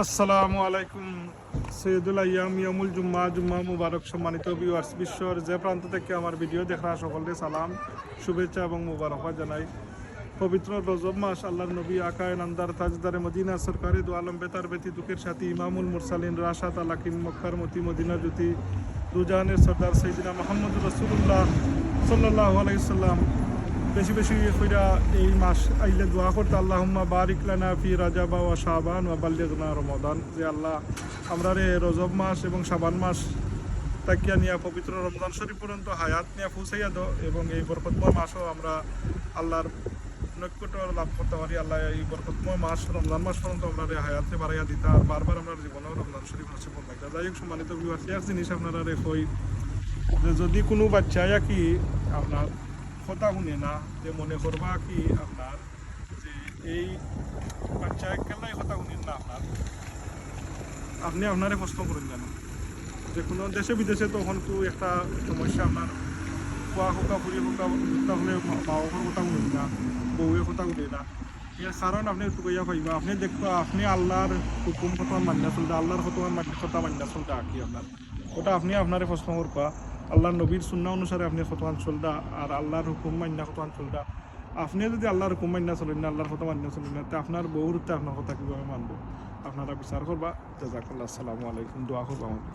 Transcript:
আসসালামু আলাইকুম। সৈয়দুল আইয়াম ইয়ামুল জুম্মা জুম্মা মুবারক। সম্মানিত ভিউয়ার্স, বিশ্বের যে প্রান্ত থেকে আমার ভিডিও দেখা সকলকে সালাম, শুভেচ্ছা এবং মুবারকবাদ জানাই। পবিত্র রজব মাস, আল্লাহর নবী আকায় নান্দার তাজদারে মদিনা সরকারি দু আলম বেতার বেতি দুঃখের সাথী ইমামুল মুরসালিন রাশাদ আলাকিন মক্কার মতি মদিনা জ্যোতি দুজানের সর্দার সৈয়দিনা মোহাম্মদ রাসূলুল্লাহ সাল্লাল্লাহু আলাইহি সাল্লাম বেশি বেশি কইরা এই মাস আইলে দোয়া করতে, আল্লাহুম্মা বারিক লানা ফি রাজাবা ওয়া শাবান ওয়া বাল্লিগনা রমাদান। যে আল্লাহ আমরা রে রজব মাস এবং শাবান মাস তাকিয়া নিয়া পবিত্র রমজান শরীফ পর্যন্ত হায়াত নিয়ে পৌঁছাইয়া দাও এবং এই বরকতময় মাসও আমরা আল্লাহর নৈকট্য লাভ করতে পারি। আল্লাহ এই বরকতময় মাস রমজান মাস পর্যন্ত আমরা হায়াতে বাড়াইয়া দিতা আর বারবার আমরা জীবনেও রমজান শরীফ আছে পড়লাইতা। যাই হোক সম্মানিত ভিউয়ার্স, এক জিনিস আপনারা কই যে যদি কোনো বাচ্চায়া কি আপনার কথা শুনে না, যে মনে করবা কি আপনার যে এই বাচ্চা কেলাই কথা শুনেন না, আপনি আপনারে প্রশ্ন করেন জানো যে কোনো দেশে বিদেশে তখন তো একটা সমস্যা আপনার খোয়া খোকা ফুরি খোকা হলে বাবার কথা শুনেন না, বউয়ে কথা শুনে না। এর কারণ আপনি একটু কইয়া পাইবা, আপনি দেখবা আপনি আল্লাহর হুকুম কথা মান্যা চলতে, আল্লাহর কথা মান্যা চলতে আঁকি আপনার ওটা আপনি আপনারে প্রশ্ন করবা। আল্লাহর নবীর সুন্নাহ অনুসারে আপনি কতমান চলতা আর আল্লাহর হুকুম মান্যা কতমান চলতা। আপনি যদি আল্লাহর হুকুম মান্যা চলেন না, আল্লাহর কথা মান্যা চলেন না, তো আপনার বহুরতে আপনার কথা কীভাবে মানবো? আপনারা বিচার করবা। জাযাকাল্লাহ। আসসালামু আলাইকুম। দোয়া করবা আমাদের।